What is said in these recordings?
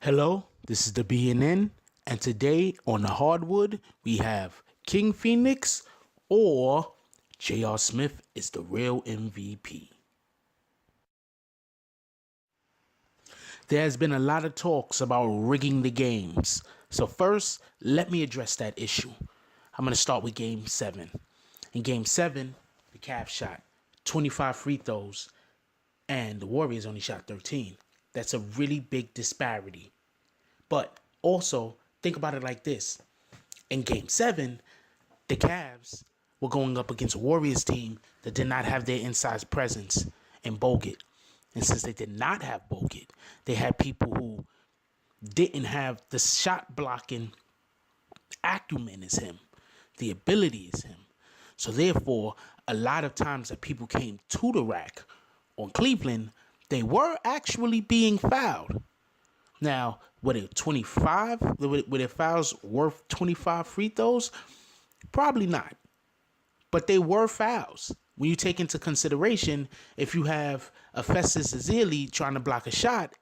Hello, this is the BNN, and today on the hardwood we have King Phoenix or J.R. Smith is the real MVP. There has been a lot of talks about rigging the games. So first, let me address that issue. I'm going to start with Game 7. In Game 7, the Cavs shot 25 free throws, and the Warriors only shot 13. That's a really big disparity. But also, think about it like this. In Game 7, the Cavs were going up against a Warriors team that did not have their inside presence in Bogut. And since they did not have Bogut, they had people who didn't have the shot blocking acumen as him, the ability as him. So therefore, a lot of times that people came to the rack on Cleveland, they were actually being fouled. Now, were it 25? Were their fouls worth 25 free throws? Probably not. But they were fouls. When you take into consideration, if you have a Festus Ezeli trying to block a shot,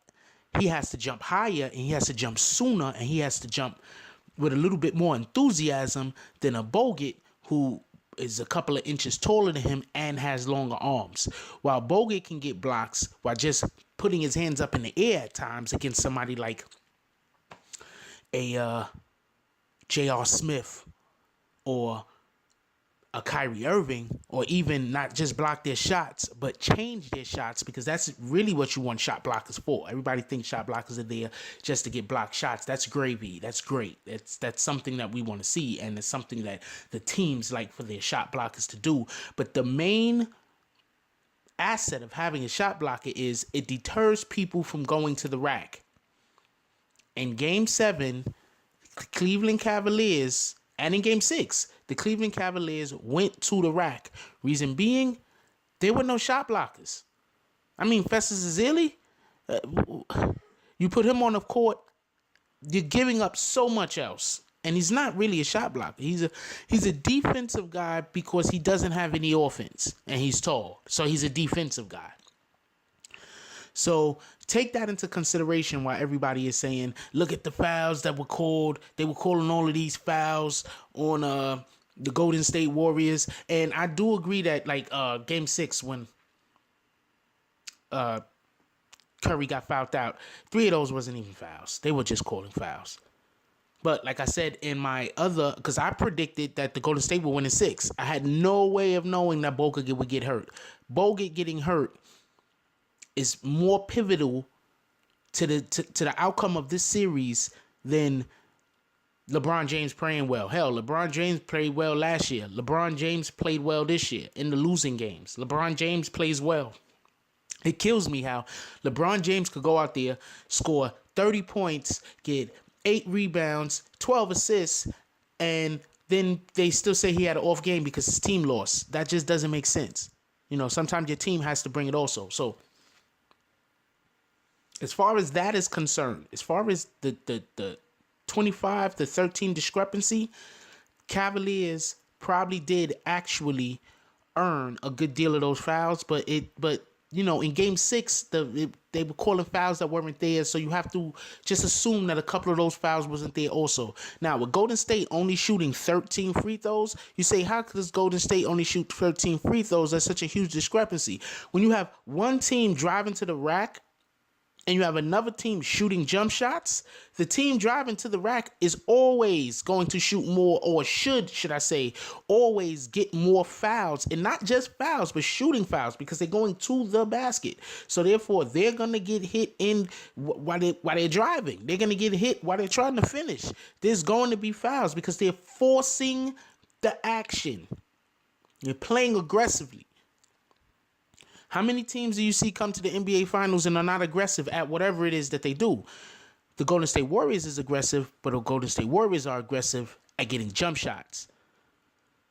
he has to jump higher and he has to jump sooner and he has to jump with a little bit more enthusiasm than a Bogut who is a couple of inches taller than him and has longer arms. While Bogut can get blocks while just putting his hands up in the air at times against somebody like a J.R. Smith or a Kyrie Irving, or even not just block their shots, but change their shots, because that's really what you want shot blockers for. Everybody thinks shot blockers are there just to get blocked shots. That's gravy. That's great. That's something that we want to see, and it's something that the teams like for their shot blockers to do. But the main asset of having a shot blocker is it deters people from going to the rack. In Game 7, the Cleveland Cavaliers, and in Game 6, the Cleveland Cavaliers went to the rack. Reason being, there were no shot blockers. I mean, Festus Ezeli, you put him on the court, you're giving up so much else. And he's not really a shot blocker. He's a defensive guy because he doesn't have any offense. And he's tall. So he's a defensive guy. So take that into consideration while everybody is saying, look at the fouls that were called. They were calling all of these fouls on the Golden State Warriors. And I do agree that like Game 6 when Curry got fouled out, 3 of those wasn't even fouls. They were just calling fouls. But like I said in my other, because I predicted that the Golden State would win in 6. I had no way of knowing that Bogut would get hurt. Bogut getting hurt is more pivotal to the outcome of this series than LeBron James playing well. Hell, LeBron James played well last year. LeBron James played well this year in the losing games. LeBron James plays well. It kills me how LeBron James could go out there, score 30 points, get 8 rebounds, 12 assists, and then they still say he had an off game because his team lost. That just doesn't make sense. You know, sometimes your team has to bring it also. So as far as that is concerned, as far as the 25 to 13 discrepancy, Cavaliers probably did actually earn a good deal of those fouls, but you know, in Game 6, they were calling fouls that weren't there, so you have to just assume that a couple of those fouls wasn't there also. Now, with Golden State only shooting 13 free throws, you say, how does Golden State only shoot 13 free throws? That's such a huge discrepancy. When you have one team driving to the rack and you have another team shooting jump shots, the team driving to the rack is always going to shoot more, or should I say, always get more fouls. And not just fouls, but shooting fouls, because they're going to the basket. So therefore, they're going to get hit in while they're driving. They're going to get hit while they're trying to finish. There's going to be fouls because they're forcing the action. You're playing aggressively. How many teams do you see come to the NBA Finals and are not aggressive at whatever it is that they do? The Golden State Warriors is aggressive, but the Golden State Warriors are aggressive at getting jump shots.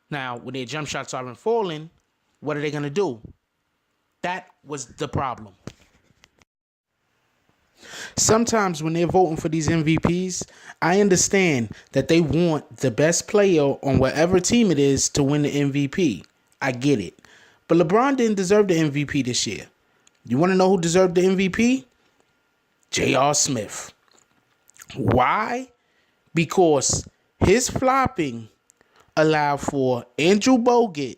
Now, when their jump shots aren't falling, what are they going to do? That was the problem. Sometimes when they're voting for these MVPs, I understand that they want the best player on whatever team it is to win the MVP. I get it. But LeBron didn't deserve the MVP this year. You want to know who deserved the MVP? J.R. Smith. Why? Because his flopping allowed for Andrew Bogut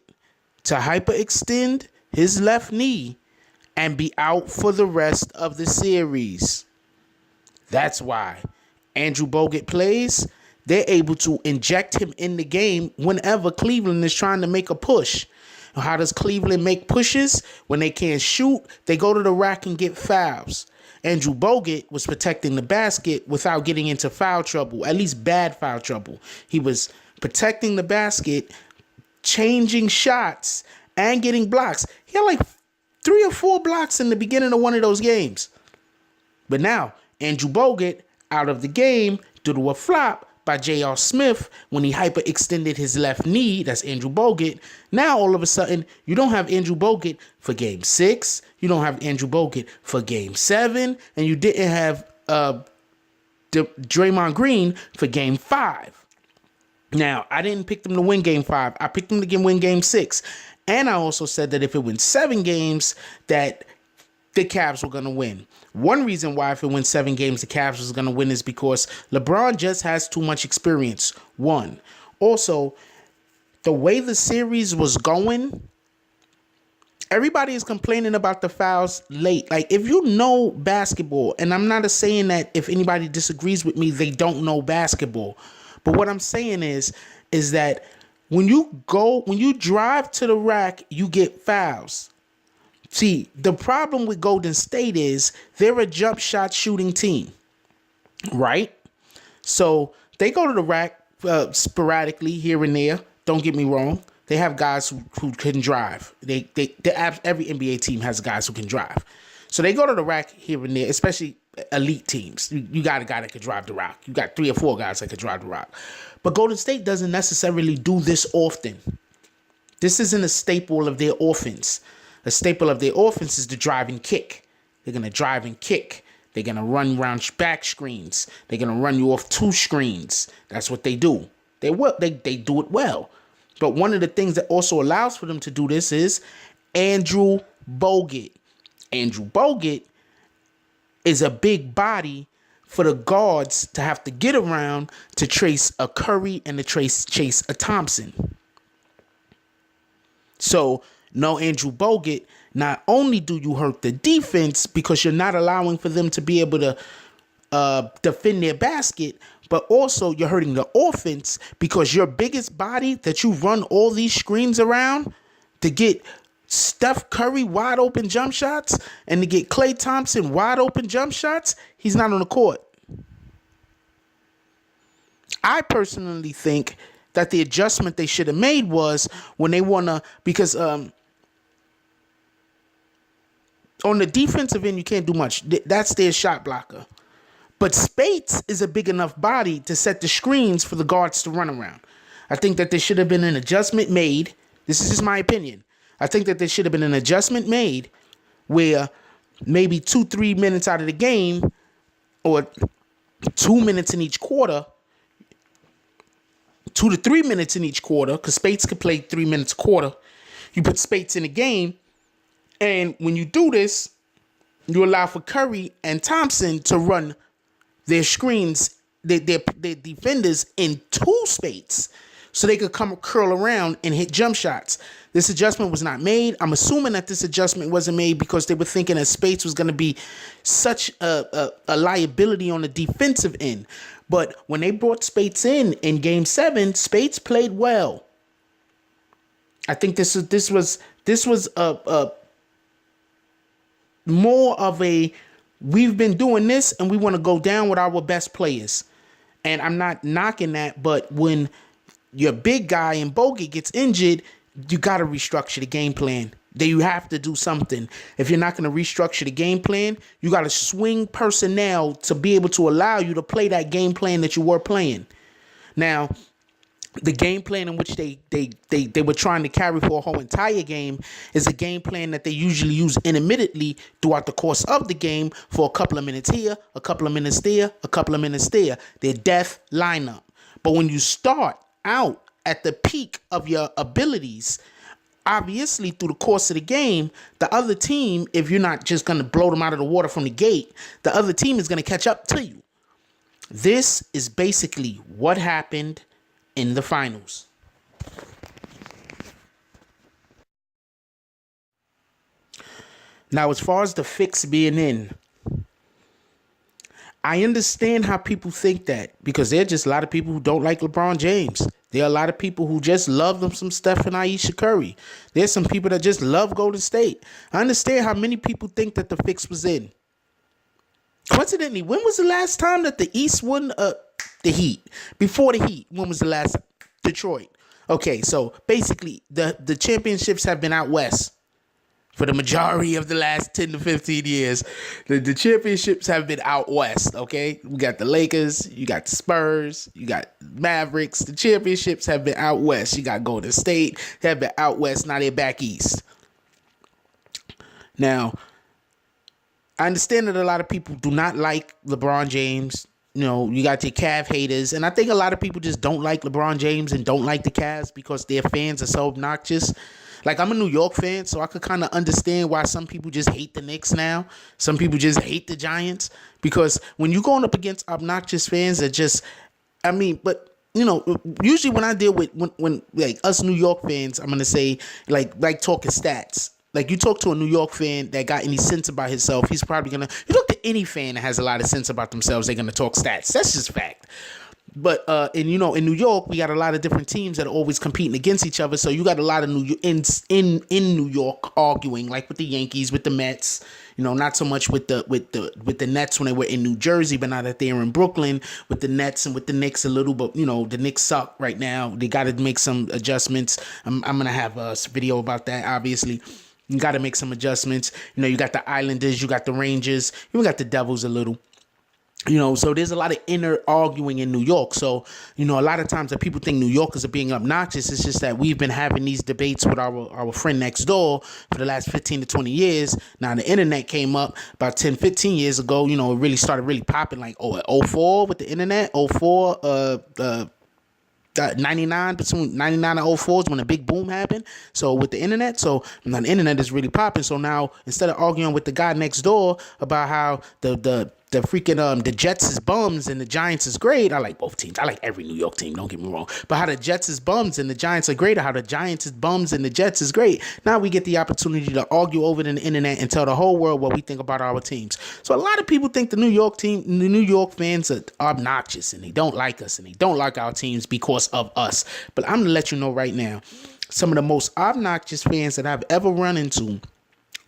to hyperextend his left knee and be out for the rest of the series. That's why Andrew Bogut plays. They're able to inject him in the game whenever Cleveland is trying to make a push. How does Cleveland make pushes? When they can't shoot, they go to the rack and get fouls. Andrew Bogut was protecting the basket without getting into foul trouble, at least bad foul trouble. He was protecting the basket, changing shots, and getting blocks. He had like 3 or 4 blocks in the beginning of one of those games. But now, Andrew Bogut out of the game due to a flop by J.R. Smith when he hyperextended his left knee. That's Andrew Bogut. Now, all of a sudden, you don't have Andrew Bogut for Game 6. You don't have Andrew Bogut for Game 7. And you didn't have Draymond Green for Game 5. Now, I didn't pick them to win Game 5. I picked them to win Game 6. And I also said that if it wins 7 games, that the Cavs were going to win. One reason why if it wins 7 games, the Cavs was going to win is because LeBron just has too much experience. One. Also, the way the series was going, everybody is complaining about the fouls late. Like, if you know basketball, and I'm not saying that if anybody disagrees with me, they don't know basketball. But what I'm saying is that when you drive to the rack, you get fouls. See, the problem with Golden State is they're a jump shot shooting team, right? So they go to the rack sporadically here and there. Don't get me wrong. They have guys who can drive. Every NBA team has guys who can drive. So they go to the rack here and there, especially elite teams. You got a guy that could drive the rock. You got 3 or 4 guys that could drive the rock. But Golden State doesn't necessarily do this often. This isn't a staple of their offense. A staple of their offense is the drive and kick. They're going to drive and kick. They're going to run around back screens. They're going to run you off 2 screens. That's what they do. They do it well. But one of the things that also allows for them to do this is Andrew Bogut. Andrew Bogut is a big body for the guards to have to get around to trace a Curry and to chase a Thompson. So, no Andrew Bogut, not only do you hurt the defense because you're not allowing for them to be able to defend their basket, but also you're hurting the offense because your biggest body that you run all these screens around to get Steph Curry wide open jump shots and to get Klay Thompson wide open jump shots, he's not on the court. I personally think that the adjustment they should have made was when they want to, because on the defensive end, you can't do much. That's their shot blocker. But Spates is a big enough body to set the screens for the guards to run around. I think that there should have been an adjustment made. This is just my opinion. I think that there should have been an adjustment made where maybe 2-3 minutes out of the game or 2 minutes in each quarter, 2 to 3 minutes in each quarter, because Spates could play 3 minutes a quarter. You put Spates in the game, and when you do this, you allow for Curry and Thompson to run their screens, their defenders in 2 Spates, so they could come curl around and hit jump shots. This adjustment was not made. I'm assuming that this adjustment wasn't made because they were thinking that Spates was going to be such a liability on the defensive end. But when they brought Spates in Game 7, Spates played well. I think this was a more of a, we've been doing this and we want to go down with our best players. And I'm not knocking that, but when your big guy in Bogut gets injured, you got to restructure the game plan. Then you have to do something. If you're not going to restructure the game plan, you got to swing personnel to be able to allow you to play that game plan that you were playing. Now, the game plan in which they were trying to carry for a whole entire game is a game plan that they usually use intermittently throughout the course of the game for a couple of minutes here, a couple of minutes there, a couple of minutes there. Their death lineup. But when you start out at the peak of your abilities, obviously through the course of the game, the other team, if you're not just going to blow them out of the water from the gate, the other team is going to catch up to you. This is basically what happened in the finals. Now, as far as the fix being in, I understand how people think that because there are just a lot of people who don't like LeBron James. There are a lot of people who just love them some Steph and Aisha Curry. There's some people that just love Golden State. I understand how many people think that the fix was in. Coincidentally, when was the last time that the East won the Heat? Before the Heat, when was the last? Detroit. Okay, so basically the championships have been out west for the majority of the last 10 to 15 years. The championships have been out west, okay? We got the Lakers, you got the Spurs, you got Mavericks. The championships have been out west. You got Golden State, they have been out west, now they're back east. Now, I understand that a lot of people do not like LeBron James. You know, you got your Cavs haters, and I think a lot of people just don't like LeBron James and don't like the Cavs because their fans are so obnoxious. Like, I'm a New York fan, so I could kind of understand why some people just hate the Knicks now. Some people just hate the Giants because when you're going up against obnoxious fans that just, I mean, but you know, usually when I deal with when like us New York fans, I'm gonna say like talking stats. Like, you talk to a New York fan that got any sense about himself, he's probably gonna. You talk to any fan that has a lot of sense about themselves, they're gonna talk stats. That's just fact. But in New York, we got a lot of different teams that are always competing against each other. So you got a lot of in New York arguing, like with the Yankees, with the Mets. You know, not so much with the Nets when they were in New Jersey, but now that they're in Brooklyn, with the Nets and with the Knicks a little. But you know, the Knicks suck right now. They got to make some adjustments. I'm gonna have a video about that. Obviously, you got to make some adjustments. You know, you got the Islanders, you got the Rangers, you got the Devils a little. You know, so there's a lot of inner arguing in New York. So, you know, a lot of times that people think New Yorkers are being obnoxious. It's just that we've been having these debates with our friend next door for the last 15 to 20 years. Now, the internet came up about 10, 15 years ago. You know, it really started really popping like, at 04 with the internet. 04, 99, between 99 and 04 is when a big boom happened. So with the internet, so now the internet is really popping. So now instead of arguing with the guy next door about how the freaking the Jets is bums and the Giants is great. I like both teams. I like every New York team, don't get me wrong. But how the Jets is bums and the Giants are great, or how the Giants is bums and the Jets is great. Now we get the opportunity to argue over the internet and tell the whole world what we think about our teams. So a lot of people think the New York fans are obnoxious and they don't like us and they don't like our teams because of us. But I'm gonna let you know right now, some of the most obnoxious fans that I've ever run into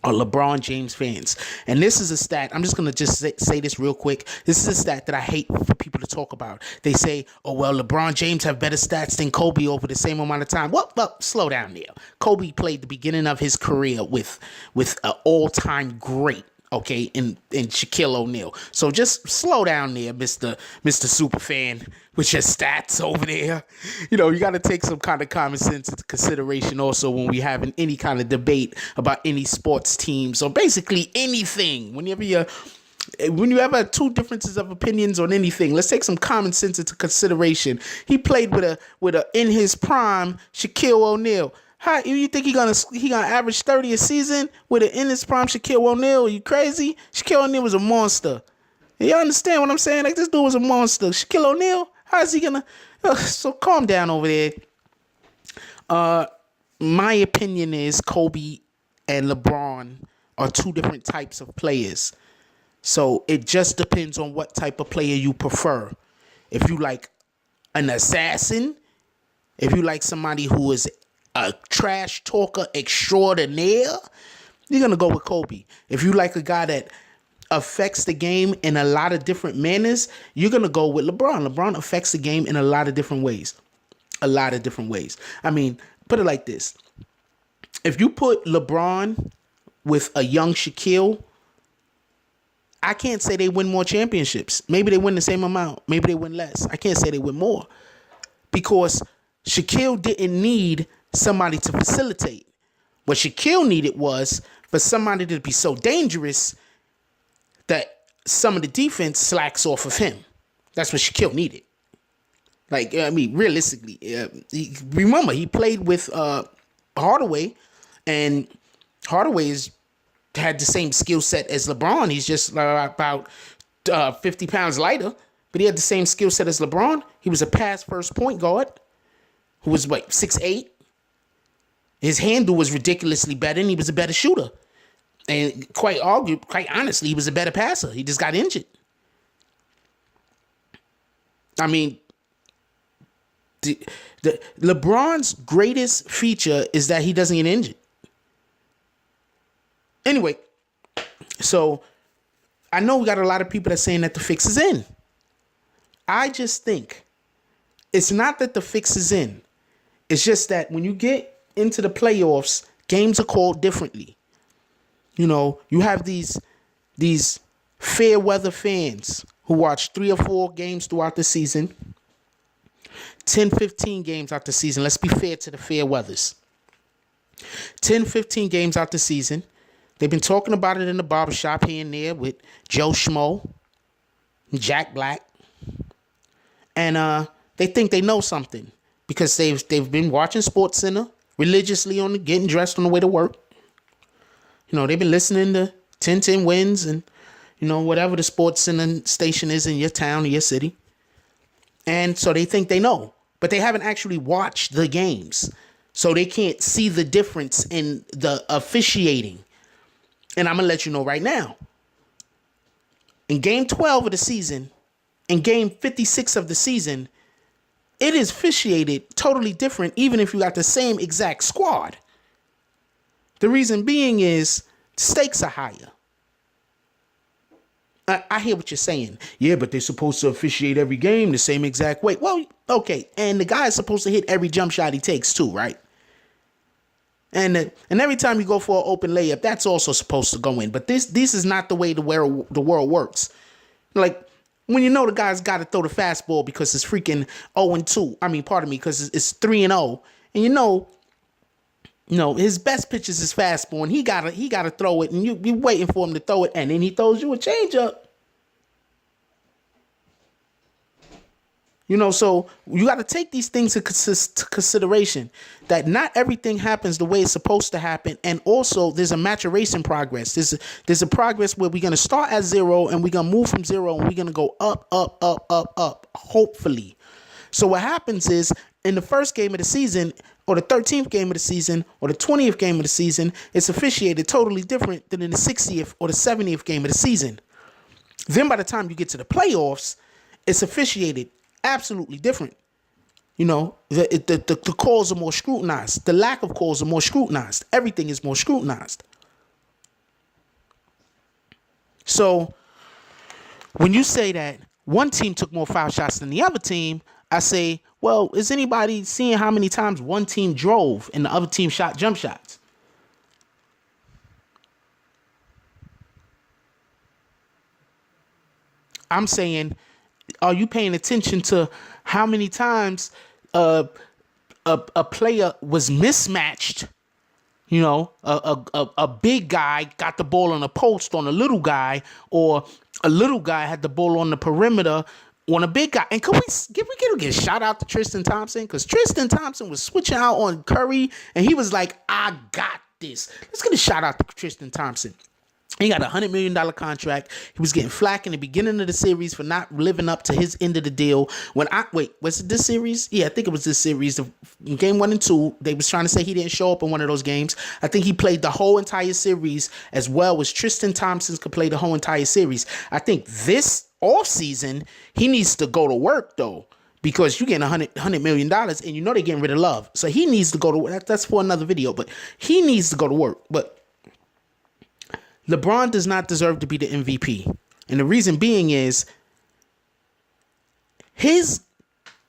are LeBron James fans. And this is a stat. I'm just going to say this real quick. This is a stat that I hate for people to talk about. They say, oh, well, LeBron James have better stats than Kobe over the same amount of time. Well, slow down there. Kobe played the beginning of his career with an all-time great. Okay, in Shaquille O'Neal. So just slow down there, Mr. Superfan, with your stats over there. You know, you got to take some kind of common sense into consideration also when we having any kind of debate about any sports team. So basically anything. Whenever you have two differences of opinions on anything, let's take some common sense into consideration. He played with a in his prime Shaquille O'Neal. How you think he gonna average 30 a season with an in his prime Shaquille O'Neal? Are you crazy? Shaquille O'Neal was a monster. You understand what I'm saying? Like, this dude was a monster. Shaquille O'Neal, how is he gonna? So calm down over there. My opinion is Kobe and LeBron are two different types of players. So it just depends on what type of player you prefer. If you like an assassin, if you like somebody who is a trash talker extraordinaire, you're going to go with Kobe. If you like a guy that affects the game in a lot of different manners, you're going to go with LeBron. LeBron affects the game in a lot of different ways. A lot of different ways. I mean, put it like this. If you put LeBron with a young Shaquille, I can't say they win more championships. Maybe they win the same amount. Maybe they win less. I can't say they win more. Because Shaquille didn't need somebody to facilitate. What Shaquille needed was for somebody to be so dangerous that some of the defense slacks off of him. That's what Shaquille needed. Like, I mean, realistically, remember, he played with Hardaway, and Hardaway had the same skill set as LeBron. He's just about 50 pounds lighter. but he had the same skill set as LeBron. He was a pass first point guard who was 6'8". His handle was ridiculously better, and he was a better shooter. And quite honestly, he was a better passer. He just got injured. I mean, the LeBron's greatest feature is that he doesn't get injured. Anyway, so I know we got a lot of people that are saying that the fix is in. I just think it's not that the fix is in. It's just that when you get into the playoffs, games are called differently. You know, you have these fair weather fans who watch 3 or 4 games throughout the season, 10, 15 games out the season. Let's be fair to the fair weathers. 10, 15 games out the season. They've been talking about it in the barbershop here and there with Joe Schmo, Jack Black. And they think they know something because they've been watching SportsCenter religiously getting dressed on the way to work. You know, they've been listening to 10-10 Wins and, you know, whatever the SportsCenter station is in your town or your city. And so they think they know, but they haven't actually watched the games. So they can't see the difference in the officiating. And I'm going to let you know right now. In game 12 of the season, in game 56 of the season, it is officiated totally different, even if you got the same exact squad. The reason being is stakes are higher. I hear what you're saying. Yeah, but they're supposed to officiate every game the same exact way. Well, okay. And the guy is supposed to hit every jump shot he takes too, right? And every time you go for an open layup, that's also supposed to go in. But this is not the way the world works. Like, when you know the guy's got to throw the fastball because it's freaking 0-2. I mean, pardon me, because it's 3-0. And you know, his best pitch is his fastball, and he gotta throw it, and you waiting for him to throw it, and then he throws you a changeup. You know, so you got to take these things into consideration, that not everything happens the way it's supposed to happen. And also there's a maturation progress. There's a progress where we're going to start at 0 and we're going to move from 0 and we're going to go up, up, up, up, up, hopefully. So what happens is in the first game of the season or the 13th game of the season or the 20th game of the season, it's officiated totally different than in the 60th or the 70th game of the season. Then by the time you get to the playoffs, it's officiated absolutely different. You know, the calls are more scrutinized. The lack of calls are more scrutinized. Everything is more scrutinized. So when you say that one team took more foul shots than the other team, I say, well, is anybody seeing how many times one team drove and the other team shot jump shots? I'm saying, are you paying attention to how many times a player was mismatched? You know, a big guy got the ball on a post on a little guy, or a little guy had the ball on the perimeter on a big guy. And can we get a shout out to Tristan Thompson? Because Tristan Thompson was switching out on Curry, and he was like, I got this. Let's get a shout out to Tristan Thompson. He got a $100 million contract. He was getting flack in the beginning of the series for not living up to his end of the deal. Was it this series? Yeah, I think it was this series. In game 1 and 2, they was trying to say he didn't show up in one of those games. I think he played the whole entire series as well as Tristan Thompson could play the whole entire series. I think this offseason, he needs to go to work, though, because you're getting $100 million and you know they're getting rid of Love. So he needs to go to work. That's for another video, but he needs to go to work. But LeBron does not deserve to be the MVP. And the reason being is his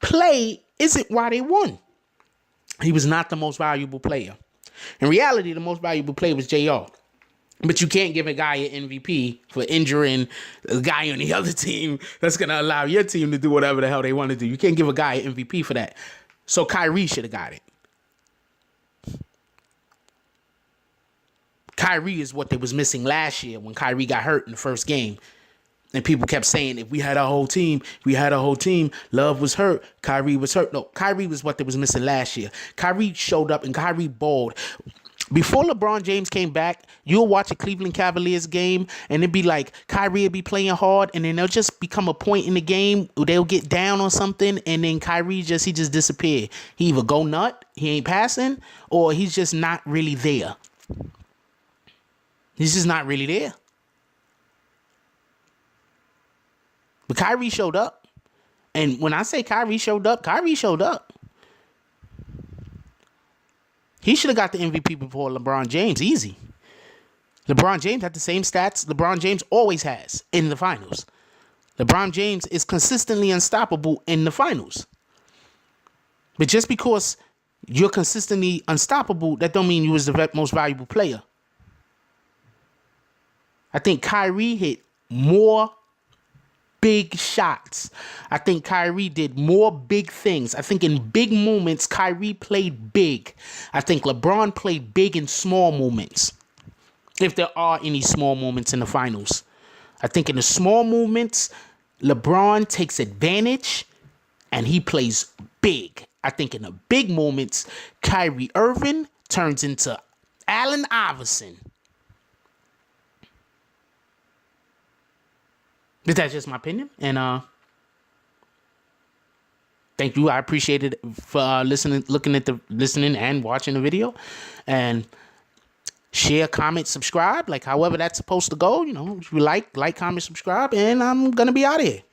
play isn't why they won. He was not the most valuable player. In reality, the most valuable player was JR. But you can't give a guy an MVP for injuring a guy on the other team that's going to allow your team to do whatever the hell they want to do. You can't give a guy an MVP for that. So Kyrie should have got it. Kyrie is what they was missing last year when Kyrie got hurt in the first game. And people kept saying, if we had our whole team, Love was hurt, Kyrie was hurt. No, Kyrie was what they was missing last year. Kyrie showed up and Kyrie balled. Before LeBron James came back, you'll watch a Cleveland Cavaliers game and it'd be like Kyrie will be playing hard and then there'll just become a point in the game where they'll get down on something and then Kyrie he just disappear. He either go nut, he ain't passing, or he's just not really there. He's just not really there. But Kyrie showed up. And when I say Kyrie showed up, Kyrie showed up. He should have got the MVP before LeBron James. Easy. LeBron James had the same stats LeBron James always has in the finals. LeBron James is consistently unstoppable in the finals. But just because you're consistently unstoppable, that don't mean you was the most valuable player. I think Kyrie hit more big shots. I think Kyrie did more big things. I think in big moments, Kyrie played big. I think LeBron played big in small moments. If there are any small moments in the finals. I think in the small moments, LeBron takes advantage and he plays big. I think in the big moments, Kyrie Irving turns into Allen Iverson. But that's just my opinion. And thank you. I appreciate it for listening and watching the video. And share, comment, subscribe. Like however that's supposed to go. You know, if you like, comment, subscribe. And I'm going to be out of here.